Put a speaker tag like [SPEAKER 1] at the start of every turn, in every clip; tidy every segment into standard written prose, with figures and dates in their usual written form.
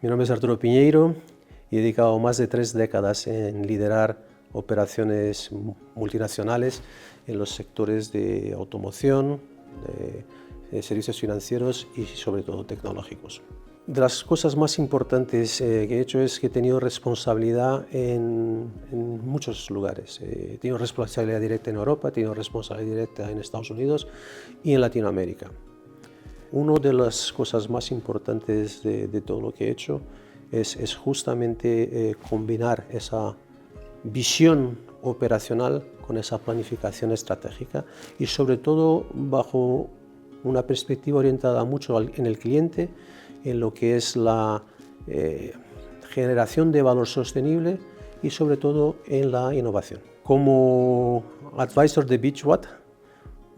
[SPEAKER 1] Mi nombre es Arturo Piñeiro y he dedicado más de 3 décadas en liderar operaciones multinacionales en los sectores de automoción, de servicios financieros y sobre todo tecnológicos. De las cosas más importantes que he hecho es que he tenido responsabilidad en muchos lugares. He tenido responsabilidad directa en Europa, he tenido responsabilidad directa en Estados Unidos y en Latinoamérica. Una de las cosas más importantes de todo lo que he hecho es justamente combinar esa visión operacional con esa planificación estratégica y sobre todo bajo una perspectiva orientada mucho en el cliente, en lo que es la generación de valor sostenible y sobre todo en la innovación. Como advisor de Beachwatt,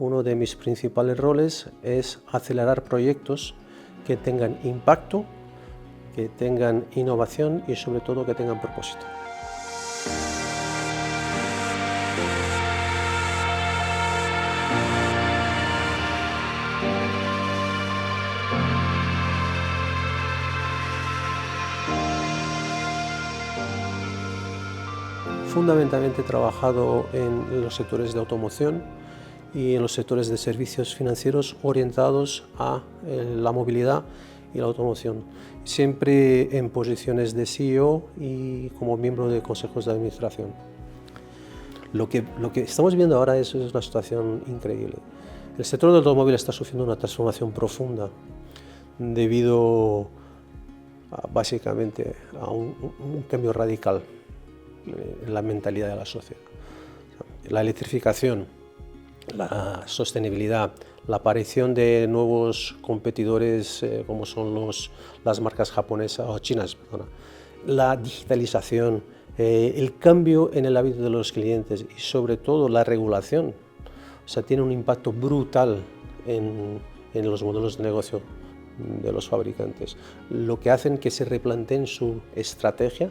[SPEAKER 1] uno de mis principales roles es acelerar proyectos que tengan impacto, que tengan innovación y sobre todo que tengan propósito. Fundamentalmente he trabajado en los sectores de automoción y en los sectores de servicios financieros orientados a la movilidad y la automoción, siempre en posiciones de CEO y como miembro de consejos de administración. Lo que estamos viendo ahora es una situación increíble. El sector del automóvil está sufriendo una transformación profunda debido básicamente a un cambio radical en la mentalidad de la sociedad. La electrificación, la sostenibilidad, la aparición de nuevos competidores como son las marcas japonesas o chinas, la digitalización, el cambio en el hábito de los clientes y sobre todo la regulación, tiene un impacto brutal en los modelos de negocio de los fabricantes, lo que hacen que se replanteen su estrategia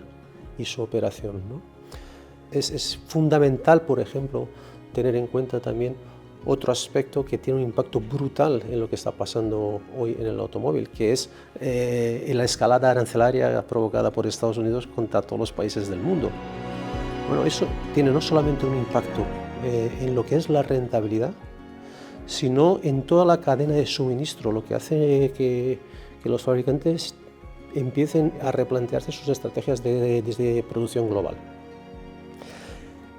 [SPEAKER 1] y su operación, ¿no? Es fundamental, por ejemplo, tener en cuenta también otro aspecto que tiene un impacto brutal en lo que está pasando hoy en el automóvil, que es la escalada arancelaria provocada por Estados Unidos contra todos los países del mundo. Bueno, eso tiene no solamente un impacto en lo que es la rentabilidad, sino en toda la cadena de suministro, lo que hace que los fabricantes empiecen a replantearse sus estrategias desde producción global.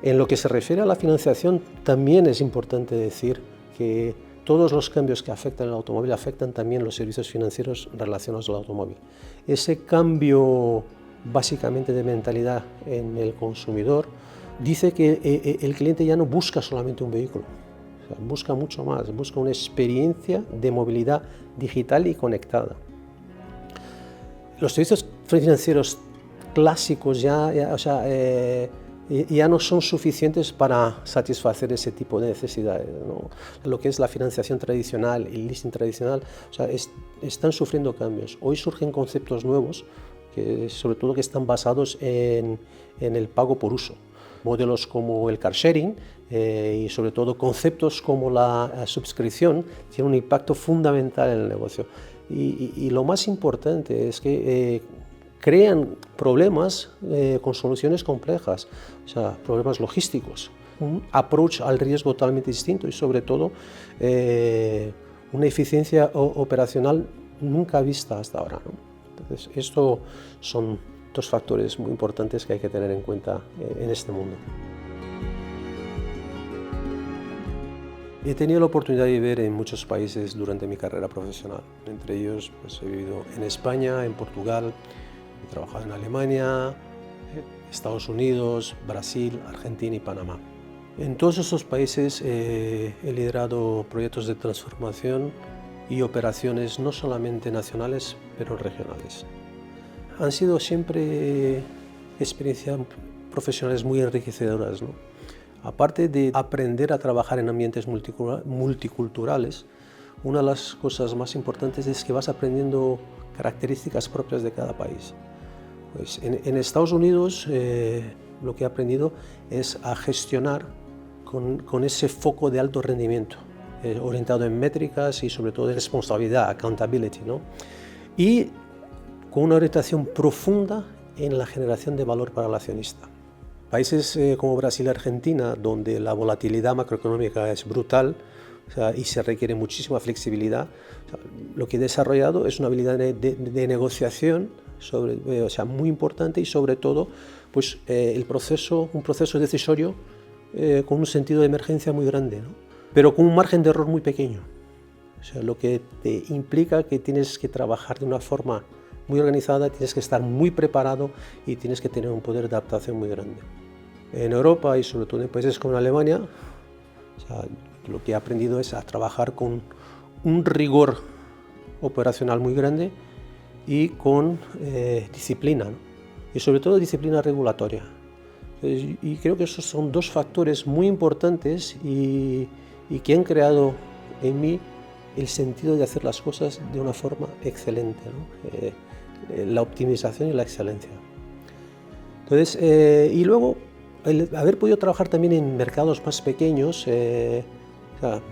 [SPEAKER 1] En lo que se refiere a la financiación, también es importante decir que todos los cambios que afectan al automóvil afectan también los servicios financieros relacionados al automóvil. Ese cambio básicamente de mentalidad en el consumidor dice que el cliente ya no busca solamente un vehículo, busca mucho más, busca una experiencia de movilidad digital y conectada. Los servicios financieros clásicos ya no son suficientes para satisfacer ese tipo de necesidades, ¿no? Lo que es la financiación tradicional, el leasing tradicional, están sufriendo cambios. Hoy surgen conceptos nuevos, sobre todo que están basados en el pago por uso. Modelos como el car sharing y sobre todo conceptos como la suscripción tienen un impacto fundamental en el negocio. Y lo más importante es que crean problemas con soluciones complejas, problemas logísticos, un approach al riesgo totalmente distinto y sobre todo una eficiencia operacional nunca vista hasta ahora, ¿no? Entonces, estos son 2 factores muy importantes que hay que tener en cuenta en este mundo. He tenido la oportunidad de vivir en muchos países durante mi carrera profesional. Entre ellos, he vivido en España, en Portugal, he trabajado en Alemania, Estados Unidos, Brasil, Argentina y Panamá. En todos estos países he liderado proyectos de transformación y operaciones no solamente nacionales, pero regionales. Han sido siempre experiencias profesionales muy enriquecedoras, ¿no? Aparte de aprender a trabajar en ambientes multiculturales, una de las cosas más importantes es que vas aprendiendo características propias de cada país. Pues en Estados Unidos lo que he aprendido es a gestionar con ese foco de alto rendimiento, orientado en métricas y sobre todo en responsabilidad, accountability, ¿no? Y con una orientación profunda en la generación de valor para el accionista. Países como Brasil y Argentina, donde la volatilidad macroeconómica es brutal, y se requiere muchísima flexibilidad, lo que he desarrollado es una habilidad de negociación muy importante, y sobre todo pues, un proceso decisorio con un sentido de emergencia muy grande, ¿no? Pero con un margen de error muy pequeño. Lo que te implica que tienes que trabajar de una forma muy organizada, tienes que estar muy preparado y tienes que tener un poder de adaptación muy grande. En Europa y sobre todo en países como Alemania, lo que he aprendido es a trabajar con un rigor operacional muy grande y con disciplina, ¿no? Y sobre todo disciplina regulatoria. Y creo que esos son dos factores muy importantes y que han creado en mí el sentido de hacer las cosas de una forma excelente, ¿no? La optimización y la excelencia. Entonces, y luego, el haber podido trabajar también en mercados más pequeños, lo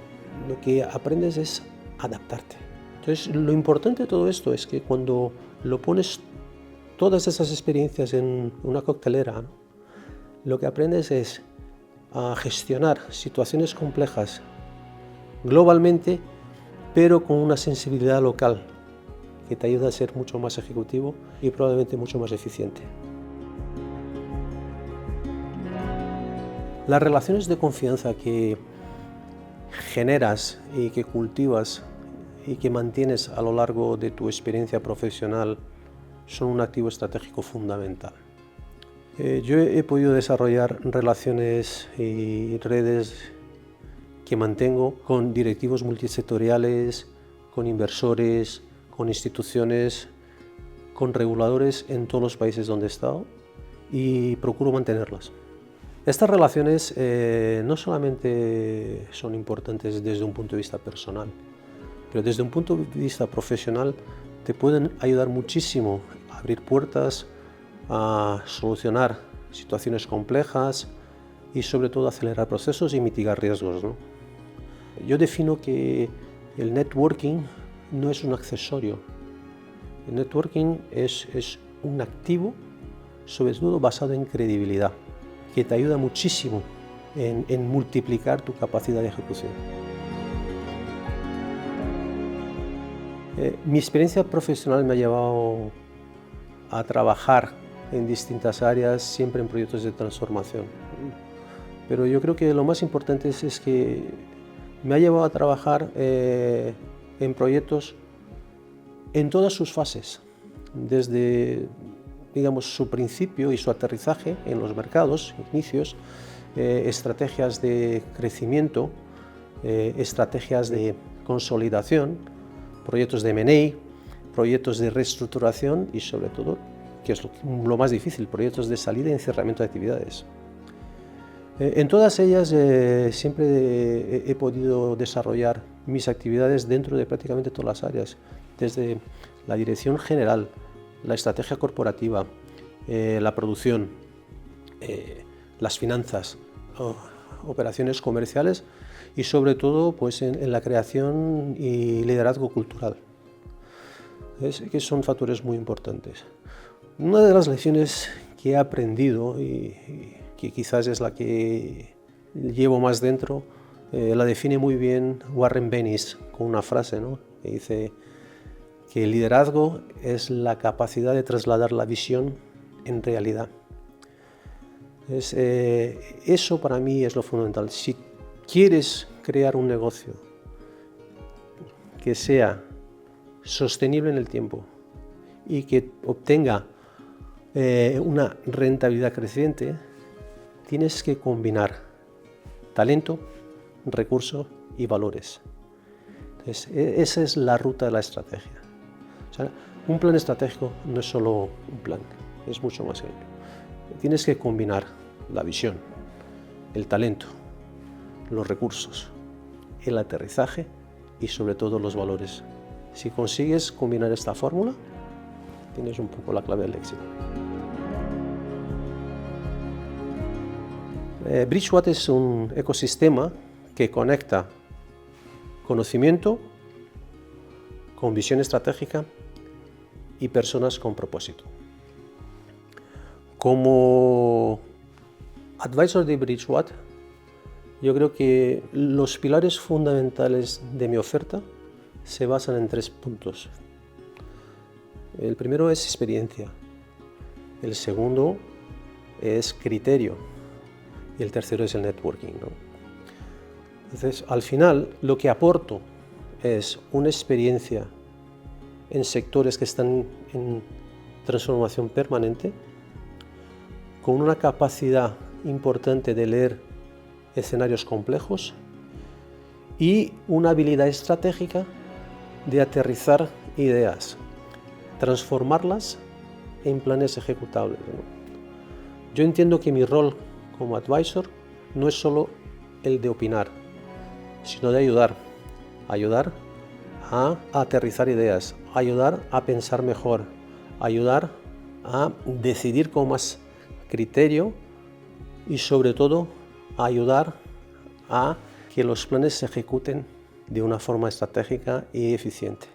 [SPEAKER 1] que aprendes es adaptarte. Entonces, lo importante de todo esto es que cuando lo pones todas esas experiencias en una coctelera, ¿no?, lo que aprendes es a gestionar situaciones complejas globalmente, pero con una sensibilidad local que te ayuda a ser mucho más ejecutivo y probablemente mucho más eficiente. Las relaciones de confianza que generas y que cultivas y que mantienes a lo largo de tu experiencia profesional son un activo estratégico fundamental. Yo he podido desarrollar relaciones y redes que mantengo con directivos multisectoriales, con inversores, con instituciones, con reguladores en todos los países donde he estado, y procuro mantenerlas. Estas relaciones no solamente son importantes desde un punto de vista personal, pero desde un punto de vista profesional te pueden ayudar muchísimo a abrir puertas, a solucionar situaciones complejas y sobre todo acelerar procesos y mitigar riesgos, ¿no? Yo defino que el networking no es un accesorio. El networking es un activo, sobre todo basado en credibilidad, que te ayuda muchísimo en multiplicar tu capacidad de ejecución. Mi experiencia profesional me ha llevado a trabajar en distintas áreas, siempre en proyectos de transformación. Pero yo creo que lo más importante es que me ha llevado a trabajar en proyectos en todas sus fases, desde, digamos, su principio y su aterrizaje en los mercados, inicios, estrategias de crecimiento, estrategias de consolidación, proyectos de M&A, proyectos de reestructuración y sobre todo, que es lo más difícil, proyectos de salida y encerramiento de actividades. En todas ellas siempre he podido desarrollar mis actividades dentro de prácticamente todas las áreas, desde la dirección general, la estrategia corporativa, la producción, las finanzas, operaciones comerciales y sobre todo pues, en la creación y liderazgo cultural. Que son factores muy importantes. Una de las lecciones que he aprendido y que quizás es la que llevo más dentro, la define muy bien Warren Bennis con una frase, ¿no?, que dice que el liderazgo es la capacidad de trasladar la visión en realidad. Eso para mí es lo fundamental. Si quieres crear un negocio que sea sostenible en el tiempo y que obtenga una rentabilidad creciente, tienes que combinar talento, recursos y valores. Entonces, esa es la ruta de la estrategia. O sea, un plan estratégico no es solo un plan, es mucho más que ello. Tienes que combinar la visión, el talento, los recursos, el aterrizaje y sobre todo los valores. Si consigues combinar esta fórmula, tienes un poco la clave del éxito. Bridgewater es un ecosistema que conecta conocimiento con visión estratégica y personas con propósito. Como advisor de Bridgewater, yo creo que los pilares fundamentales de mi oferta se basan en 3 puntos. El primero es experiencia, el segundo es criterio y el tercero es el networking, ¿no? Entonces, al final, lo que aporto es una experiencia en sectores que están en transformación permanente, con una capacidad importante de leer escenarios complejos y una habilidad estratégica de aterrizar ideas, transformarlas en planes ejecutables, ¿no? Yo entiendo que mi rol como advisor no es solo el de opinar, sino de ayudar a aterrizar ideas, ayudar a pensar mejor, ayudar a decidir con más criterio y sobre todo ayudar a que los planes se ejecuten de una forma estratégica y eficiente.